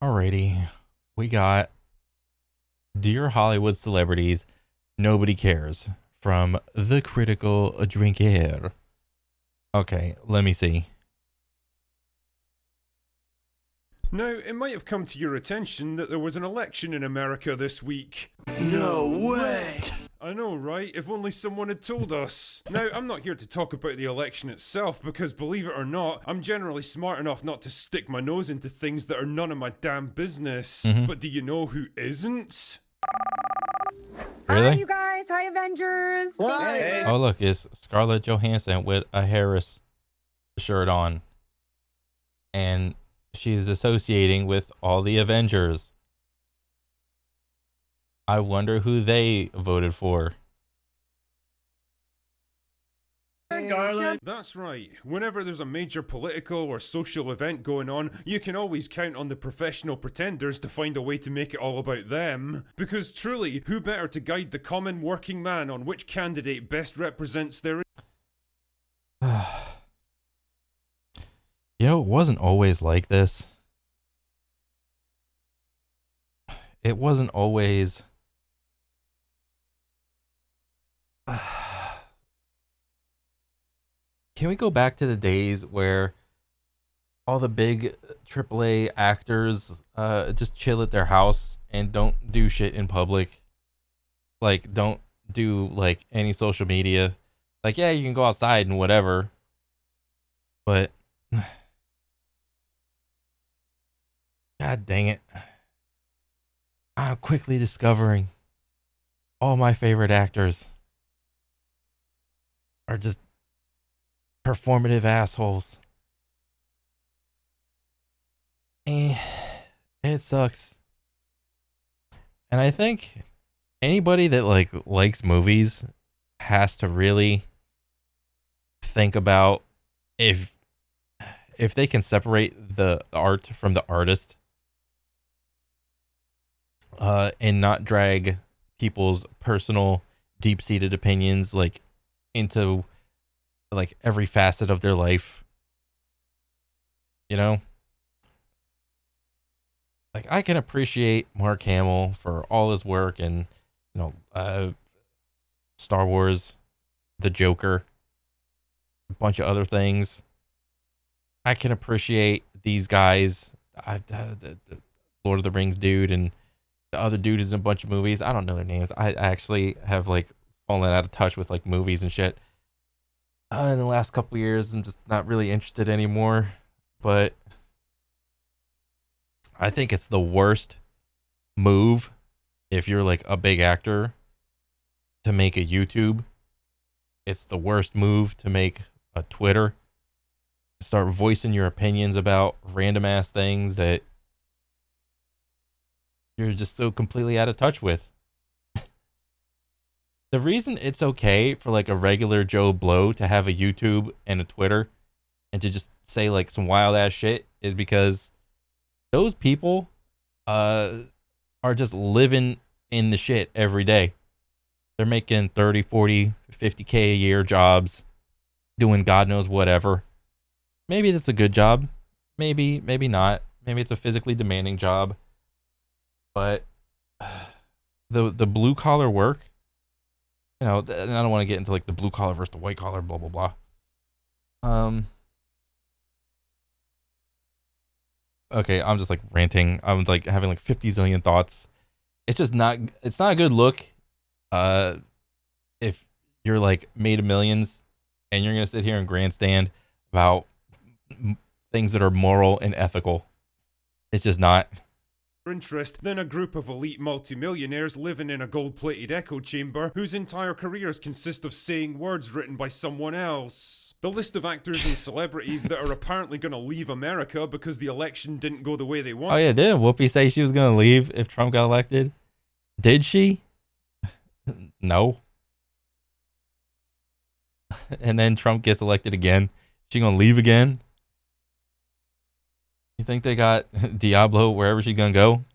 Alrighty, we got Dear Hollywood Celebrities, Nobody Cares from The Critical Drinker. Okay, let me see. Now, it might have come to your attention that there was an election in America this week. No way! I know, right? If only someone had told us. Now, I'm not here to talk about the election itself because, believe it or not, I'm generally smart enough not to stick my nose into things that are none of my damn business. But do you know who isn't? Hi, Really? you guys. Hi, Avengers. Hey. Oh, look, it's Scarlett Johansson with a Harris shirt on. And she's associating with all the Avengers. I wonder who they voted for. Scarlet. That's right. Whenever there's a major political or social event going on, you can always count on the professional pretenders to find a way to make it all about them. Because truly, who better to guide the common working man on which candidate best represents their... You know, it wasn't always like this. It wasn't always... Can we go back to the days where all the big AAA actors just chill at their house and don't do shit in public? Like, don't do, like, any social media. Like, yeah, you can go outside and whatever. But... God dang it. I'm quickly discovering all my favorite actors are just performative assholes. Eh, it sucks. And I think anybody that likes movies has to really think about if they can separate the art from the artist, and not drag people's personal deep-seated opinions into every facet of their life. You know? I can appreciate Mark Hamill for all his work and, Star Wars, The Joker, a bunch of other things. I can appreciate these guys, the Lord of the Rings dude and the other dude is in a bunch of movies. I don't know their names. I actually have fallen out of touch with movies and shit. In the last couple years, I'm just not really interested anymore. But I think it's the worst move if you're a big actor to make a YouTube. It's the worst move to make a Twitter. Start voicing your opinions about random ass things that you're just so completely out of touch with. The reason it's okay for a regular Joe Blow to have a YouTube and a Twitter and to just say some wild ass shit is because those people are just living in the shit every day. They're making 30, 40, 50K a year jobs, doing God knows whatever. Maybe that's a good job. Maybe not. Maybe it's a physically demanding job. But the blue collar work, and I don't want to get into the blue collar versus the white collar, blah blah blah. Okay, I'm just ranting. I'm having 50 zillion thoughts. It's just not. It's not a good look. If you're made of millions, and you're gonna sit here and grandstand about things that are moral and ethical, it's just not. Interest than a group of elite multimillionaires living in a gold-plated echo chamber whose entire careers consist of saying words written by someone else. The list of actors and celebrities that are apparently going to leave America because the election didn't go the way they wanted. Oh yeah, didn't Whoopi say she was gonna leave if Trump got elected? Did she? No. And then Trump gets elected again. She gonna leave again? You think they got Diablo wherever she's gonna go?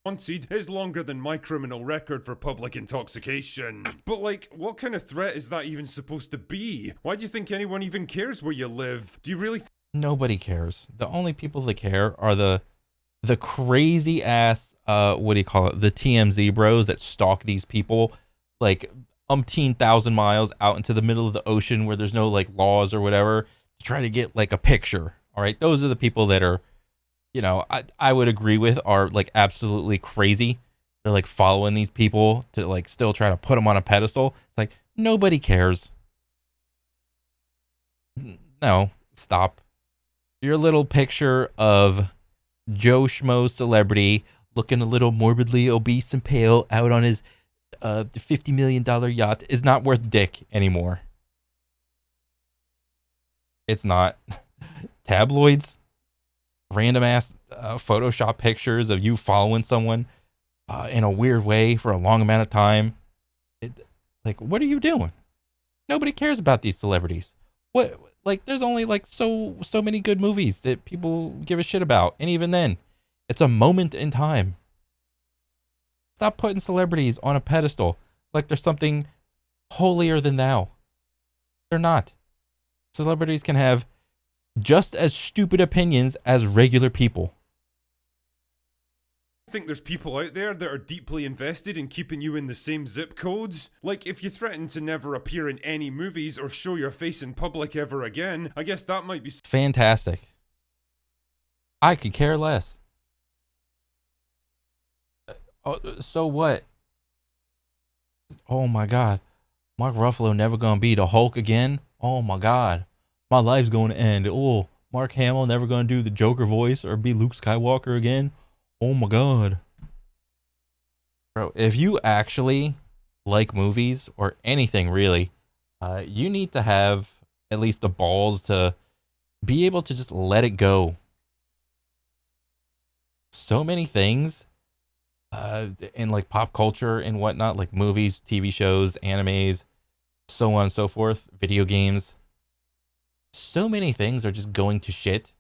Wanted is longer than my criminal record for public intoxication. But what kind of threat is that even supposed to be? Why do you think anyone even cares where you live? Do you really Nobody cares. The only people that care are the the crazy ass, what do you call it? The TMZ bros that stalk these people like umpteen thousand miles out into the middle of the ocean where there's no like laws or whatever to try to get like a picture. All right. Those are the people that are, I would agree with are like absolutely crazy. They're like following these people to like still try to put them on a pedestal. It's like nobody cares. No, stop. Your little picture of Joe Schmo celebrity looking a little morbidly obese and pale out on his $50 million yacht is not worth dick anymore. It's not. Tabloids, random ass Photoshop pictures of you following someone in a weird way for a long amount of time. Like, what are you doing? Nobody cares about these celebrities. What? Like, there's only like so many good movies that people give a shit about, and even then, it's a moment in time. Stop putting celebrities on a pedestal like there's something holier than thou. They're not. Celebrities can have just as stupid opinions as regular people. I think there's people out there that are deeply invested in keeping you in the same zip codes. Like, if you threaten to never appear in any movies or show your face in public ever again, I guess that might be Fantastic. I could care less. So what? Oh my God. Mark Ruffalo never gonna be the Hulk again? Oh my God. My life's going to end. Oh, Mark Hamill never gonna do the Joker voice or be Luke Skywalker again? Oh my God. Bro, if you actually like movies or anything really, you need to have at least the balls to be able to just let it go. So many things in like pop culture and whatnot, like movies, TV shows, animes, so on and so forth, video games. So many things are just going to shit.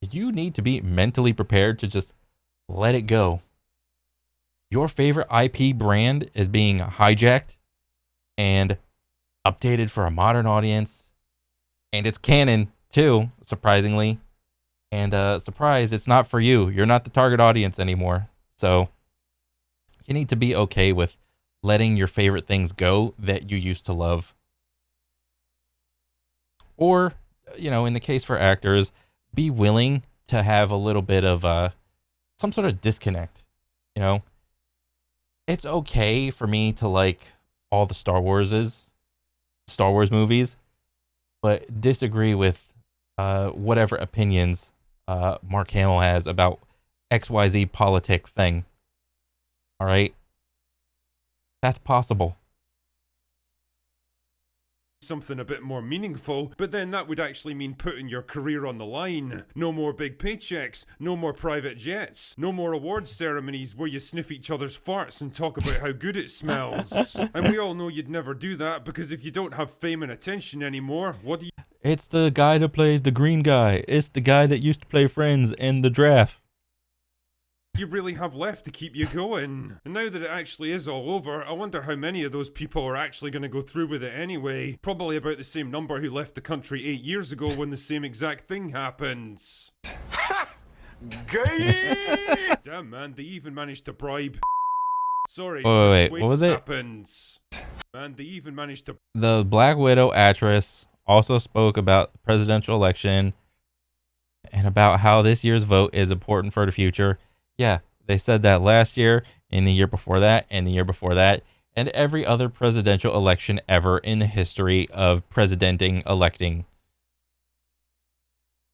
You need to be mentally prepared to just let it go. Your favorite IP brand is being hijacked and updated for a modern audience. And it's canon too, surprisingly. And surprise, it's not for you. You're not the target audience anymore. So you need to be okay with letting your favorite things go that you used to love. Or, in the case for actors, be willing to have a little bit of some sort of disconnect. It's okay for me to like all the Star Wars movies, but disagree with whatever opinions Mark Hamill has about XYZ politic thing. All right? That's possible. something a bit more meaningful, but then that would actually mean putting your career on the line. No more big paychecks, no more private jets, no more awards ceremonies where you sniff each other's farts and talk about how good it smells. And we all know you'd never do that, because if you don't have fame and attention anymore, what do you... It's the guy that plays the green guy. It's the guy that used to play Friends in the draft. You really have left to keep you going. And now that it actually is all over, I wonder how many of those people are actually going to go through with it anyway. Probably about the same number who left the country 8 years ago when the same exact thing happens. Ha! Gay! Damn man, they even managed to bribe... Sorry, wait, what was it? Happens. Man, they even managed to... The Black Widow actress also spoke about the presidential election and about how this year's vote is important for the future. Yeah, they said that last year, and the year before that, and the year before that, and every other presidential election ever in the history of electing.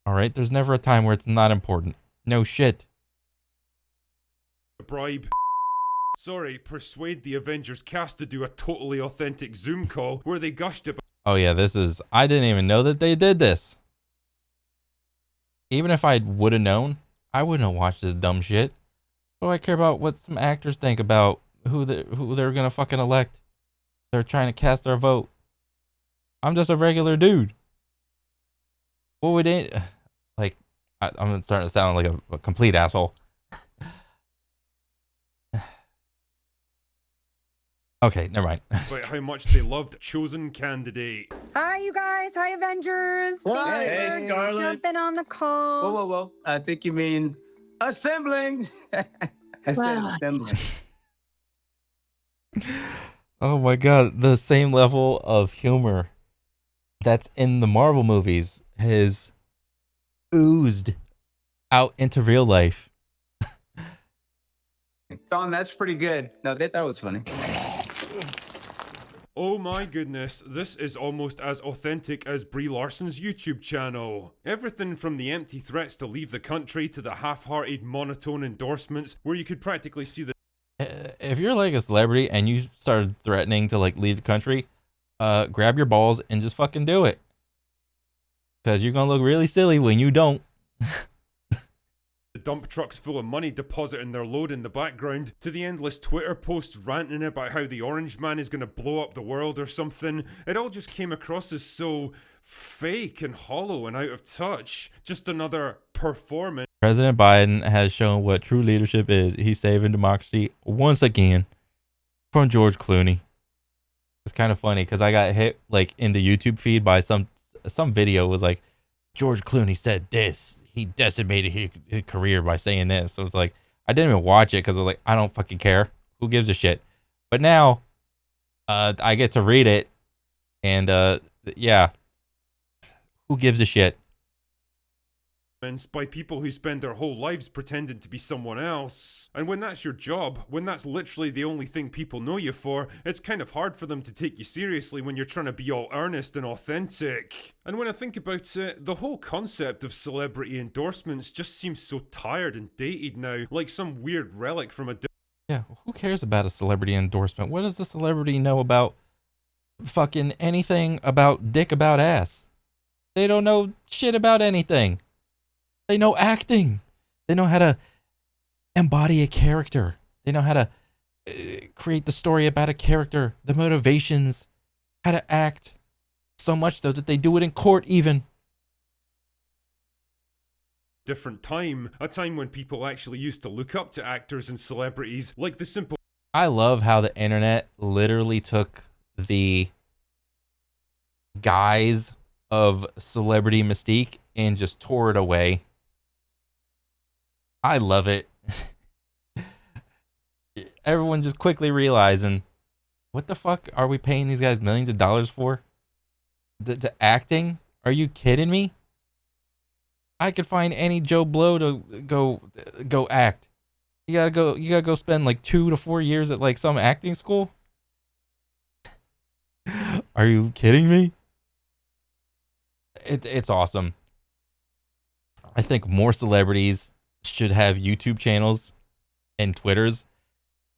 All right, there's never a time where it's not important. No shit. Bribe. Sorry, persuade the Avengers cast to do a totally authentic Zoom call where they gushed about... Oh yeah, I didn't even know that they did this. Even if I would have known, I wouldn't have watched this dumb shit. What do I care about what some actors think about who they're gonna fucking elect? They're trying to cast their vote. I'm just a regular dude. What would it... Like, I'm starting to sound like a complete asshole. Okay, never mind. About how much they loved Chosen Candidate. Hi, you guys. Hi, Avengers. What? Thank you Hey, for Scarlet. jumping on the call. Whoa. I think you mean Assembling. I said assembling. Oh my god, the same level of humor that's in the Marvel movies has oozed out into real life. Don, that's pretty good. No, they thought it was funny. Oh my goodness, this is almost as authentic as Brie Larson's YouTube channel. Everything from the empty threats to leave the country to the half-hearted monotone endorsements where you could practically see the If you're like a celebrity and you started threatening to like leave the country, grab your balls and just fucking do it. Cause you're gonna look really silly when you don't. dump trucks full of money depositing their load in the background, to the endless Twitter posts ranting about how the Orange Man is going to blow up the world or something. It all just came across as so fake and hollow and out of touch. Just another performance. President Biden has shown what true leadership is. He's saving democracy once again from George Clooney. It's kind of funny because I got hit like in the YouTube feed by some video was like, George Clooney said this. He decimated his career by saying this. So it's like, I didn't even watch it because I was like, I don't fucking care. Who gives a shit? But now, I get to read it, and yeah, who gives a shit? By people who spend their whole lives pretending to be someone else. And when that's your job, when that's literally the only thing people know you for, it's kind of hard for them to take you seriously when you're trying to be all earnest and authentic. And when I think about it, the whole concept of celebrity endorsements just seems so tired and dated now, like some weird relic from a Yeah, who cares about a celebrity endorsement? What does the celebrity know about fucking anything about dick about ass? They don't know shit about anything. They know acting. They know how to embody a character. They know how to create the story about a character, the motivations, how to act. So much so that they do it in court even. different time, a time when people actually used to look up to actors and celebrities, like the simple I love how the internet literally took the guise of celebrity mystique and just tore it away. I love it. Everyone just quickly realizing, what the fuck are we paying these guys millions of dollars for? The acting? Are you kidding me? I could find any Joe Blow to go act. You gotta go spend like 2 to 4 years at like some acting school? Are you kidding me? It's awesome. I think more celebrities should have YouTube channels and Twitters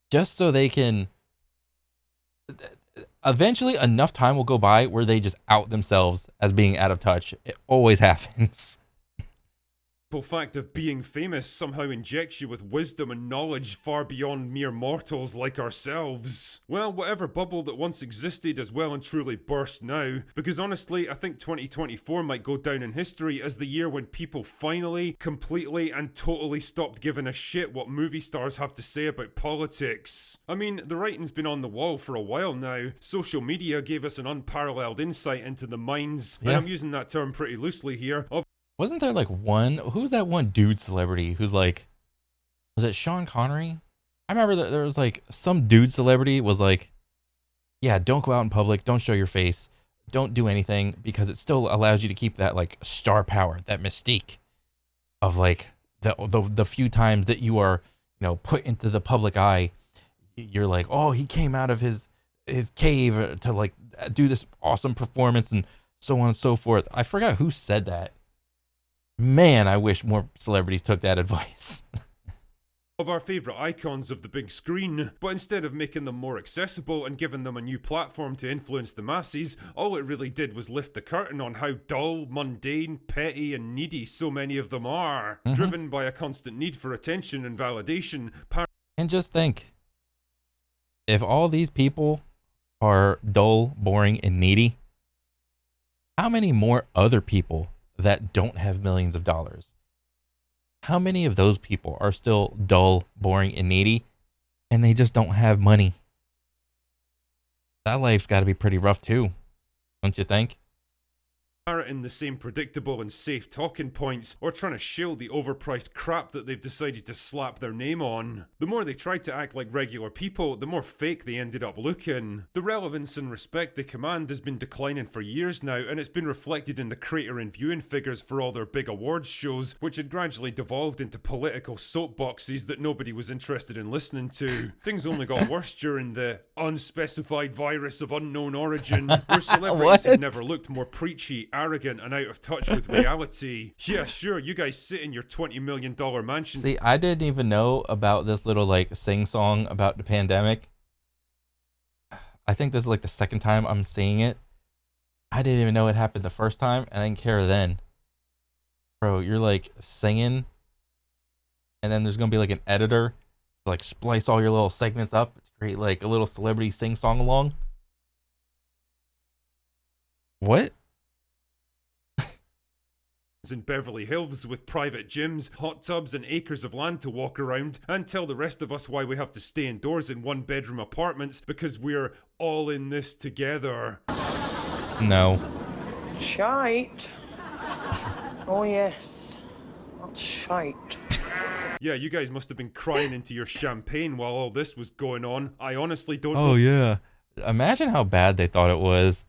just so they can eventually enough time will go by where they just out themselves as being out of touch. It always happens. fact of being famous somehow injects you with wisdom and knowledge far beyond mere mortals like ourselves. Well, whatever bubble that once existed has well and truly burst now, because honestly, I think 2024 might go down in history as the year when people finally, completely and totally stopped giving a shit what movie stars have to say about politics. I mean, the writing's been on the wall for a while now. Social media gave us an unparalleled insight into the minds, and I'm using that term pretty loosely here, of Wasn't there like who's that one dude celebrity who's like, was it Sean Connery? I remember that there was like some dude celebrity was like, yeah, don't go out in public, don't show your face, don't do anything because it still allows you to keep that like star power, that mystique of like the few times that you are, put into the public eye, you're like, oh, he came out of his cave to like do this awesome performance and so on and so forth. I forgot who said that. Man, I wish more celebrities took that advice. of our favourite icons of the big screen, but instead of making them more accessible and giving them a new platform to influence the masses, all it really did was lift the curtain on how dull, mundane, petty and needy so many of them are, driven by a constant need for attention and validation. And just think, if all these people are dull, boring, and needy, how many more other people that don't have millions of dollars? How many of those people are still dull, boring, and needy, and they just don't have money? That life's got to be pretty rough too, don't you think? parroting the same predictable and safe talking points, or trying to shill the overpriced crap that they've decided to slap their name on. The more they tried to act like regular people, the more fake they ended up looking. The relevance and respect they command has been declining for years now, and it's been reflected in the crater and viewing figures for all their big awards shows, which had gradually devolved into political soapboxes that nobody was interested in listening to. Things only got worse during the unspecified virus of unknown origin, where celebrities had never looked more preachy, arrogant, and out of touch with reality. Yeah, sure, you guys sit in your $20 million mansions. See, I didn't even know about this little like sing-song about the pandemic. I think this is like the second time I'm seeing it. I didn't even know it happened the first time, and I didn't care then. Bro, you're like singing, and then there's gonna be like an editor to like splice all your little segments up to create like a little celebrity sing-song along. What? In Beverly Hills with private gyms, hot tubs, and acres of land to walk around, and tell the rest of us why we have to stay indoors in one-bedroom apartments because we're all in this together. No. Shite. Oh yes, that's shite. Yeah, you guys must have been crying into your champagne while all this was going on. I honestly don't know. Oh yeah. Imagine how bad they thought it was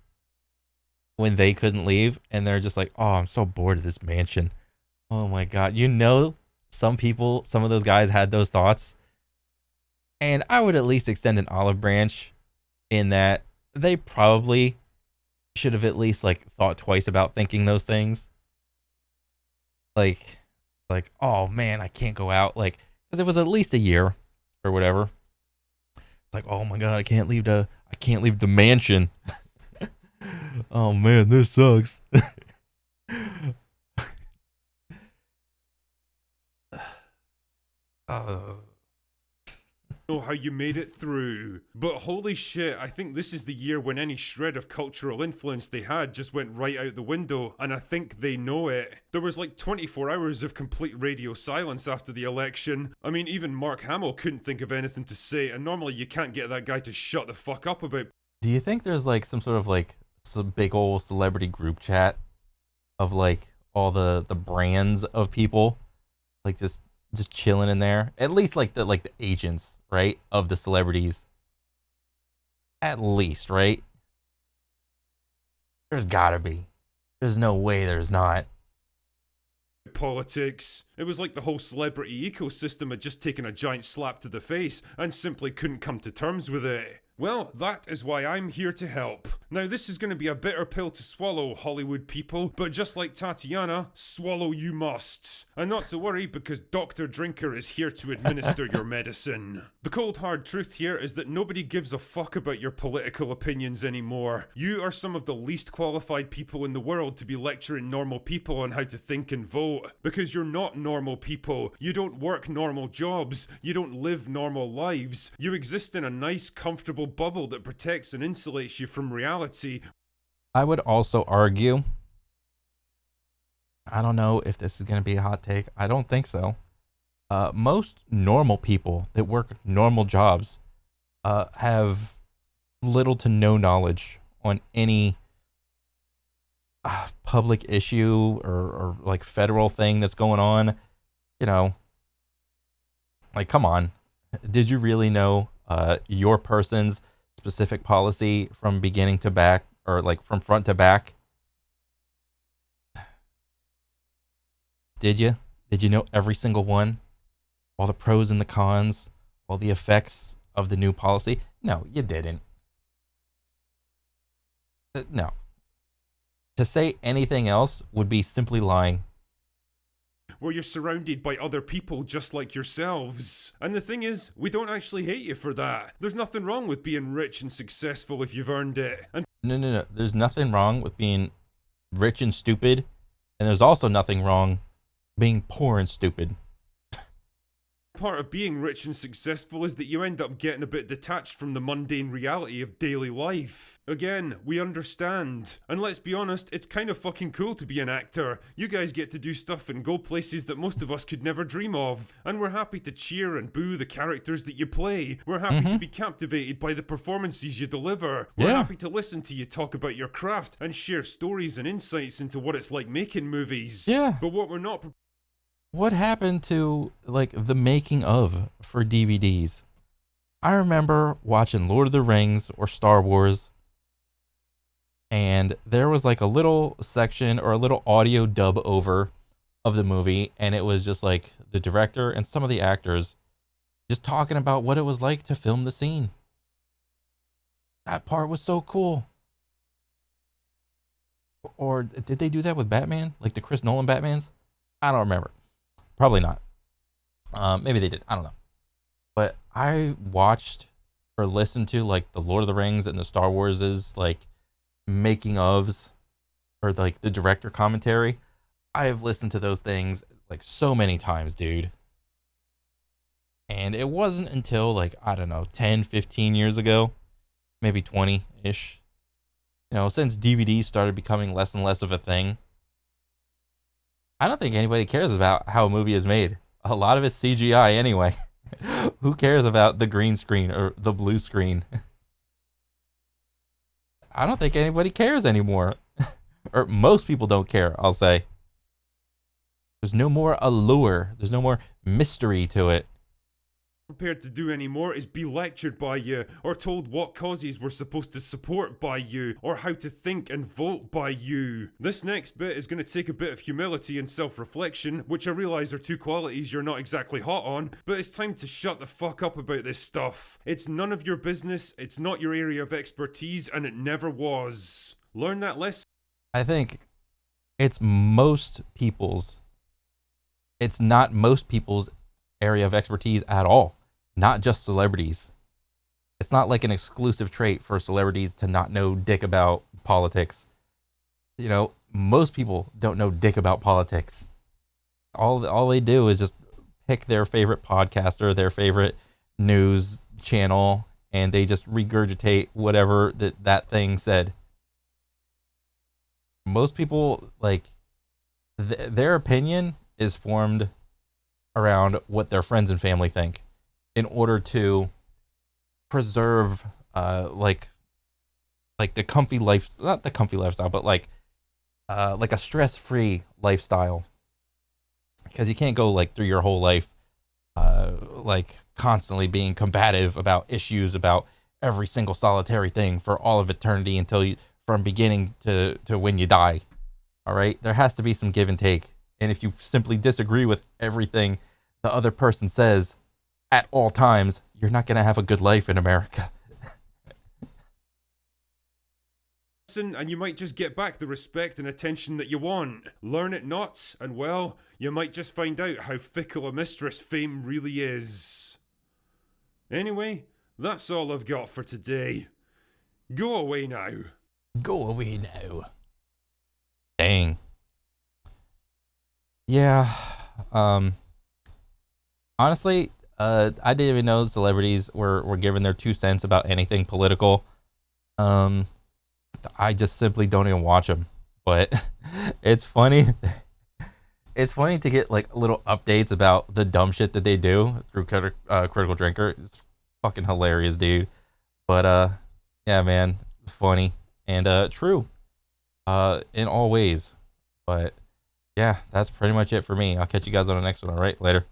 when they couldn't leave, and they're just like, oh, I'm so bored of this mansion. Oh my God. You know, some people, some of those guys had those thoughts. And I would at least extend an olive branch in that they probably should have at least like thought twice about thinking those things. Like, oh man, I can't go out. Like, because it was at least a year or whatever. It's like, oh my God, I can't leave the mansion. Oh man, this sucks. Know how you made it through. But holy shit, I think this is the year when any shred of cultural influence they had just went right out the window, and I think they know it. There was like 24 hours of complete radio silence after the election. I mean, even Mark Hamill couldn't think of anything to say, and normally you can't get that guy to shut the fuck up about. Do you think there's like some sort of like some big old celebrity group chat of like all the brands of people like just chilling in there? At least like the agents, right, of the celebrities. At least, right? There's gotta be. There's no way there's not. Politics. It was like the whole celebrity ecosystem had just taken a giant slap to the face and simply couldn't come to terms with it. Well, that is why I'm here to help. Now, this is going to be a bitter pill to swallow, Hollywood people, but just like Tatiana, swallow you must. And not to worry, because Dr. Drinker is here to administer your medicine. The cold hard truth here is that nobody gives a fuck about your political opinions anymore. You are some of the least qualified people in the world to be lecturing normal people on how to think and vote, because you're not normal people. You don't work normal jobs. You don't live normal lives. You exist in a nice, comfortable bubble that protects and insulates you from reality. I would also argue, I don't know if this is going to be a hot take. I don't think so. Most normal people that work normal jobs have little to no knowledge on any public issue or like federal thing that's going on. You know, like, come on. Did you really know your person's specific policy from beginning to back, or like from front to back? Did you? Did you know every single one? All the pros and the cons, all the effects of the new policy? No, you didn't. No. To say anything else would be simply lying. Where you're surrounded by other people just like yourselves. And the thing is, we don't actually hate you for that. There's nothing wrong with being rich and successful if you've earned it. And No. There's nothing wrong with being rich and stupid. And there's also nothing wrong being poor and stupid. Part of being rich and successful is that you end up getting a bit detached from the mundane reality of daily life. Again, we understand. And let's be honest, it's kind of fucking cool to be an actor. You guys get to do stuff and go places that most of us could never dream of. And we're happy to cheer and boo the characters that you play. We're happy to be captivated by the performances you deliver. We're happy to listen to you talk about your craft and share stories and insights into what it's like making movies. Yeah. But what we're not What happened to like the making of for DVDs? I remember watching Lord of the Rings or Star Wars, and there was like a little section or a little audio dub over of the movie, and it was just like the director and some of the actors just talking about what it was like to film the scene. That part was so cool. Or did they do that with Batman? Like the Chris Nolan Batmans? I don't remember. Probably not. Maybe they did. I don't know. But I watched or listened to like the Lord of the Rings and the Star Wars's like making ofs or like the director commentary. I have listened to those things like so many times, dude. And it wasn't until like, I don't know, 10, 15 years ago, maybe 20-ish, since DVDs started becoming less and less of a thing. I don't think anybody cares about how a movie is made. A lot of it's CGI anyway. Who cares about the green screen or the blue screen? I don't think anybody cares anymore. Or most people don't care, I'll say. There's no more allure. There's no more mystery to it. prepared to do anymore is be lectured by you, or told what causes we're supposed to support by you, or how to think and vote by you. This next bit is going to take a bit of humility and self-reflection, which I realise are two qualities you're not exactly hot on, but it's time to shut the fuck up about this stuff. It's none of your business, it's not your area of expertise, and it never was. Learn that lesson. I think it's not most people's area of expertise at all. Not just celebrities. It's not like an exclusive trait for celebrities to not know dick about politics. Most people don't know dick about politics. All they do is just pick their favorite podcaster, their favorite news channel, and they just regurgitate whatever that thing said. Most people, their opinion is formed around what their friends and family think in order to preserve the comfy life, not the comfy lifestyle, but like a stress-free lifestyle, because you can't go through your whole life constantly being combative about issues about every single solitary thing for all of eternity from beginning to when you die. All right, there has to be some give and take. And if you simply disagree with everything the other person says at all times, you're not going to have a good life in America. And you might just get back the respect and attention that you want. Learn it not, and well, you might just find out how fickle a mistress fame really is. Anyway, that's all I've got for today. Go away now. Go away now. Dang. Yeah. Honestly, I didn't even know celebrities were giving their 2 cents about anything political. I just simply don't even watch them. But it's funny. It's funny to get little updates about the dumb shit that they do through Critical Drinker. It's fucking hilarious, dude. But yeah, man, funny and true in all ways. But yeah, that's pretty much it for me. I'll catch you guys on the next one. All right, later.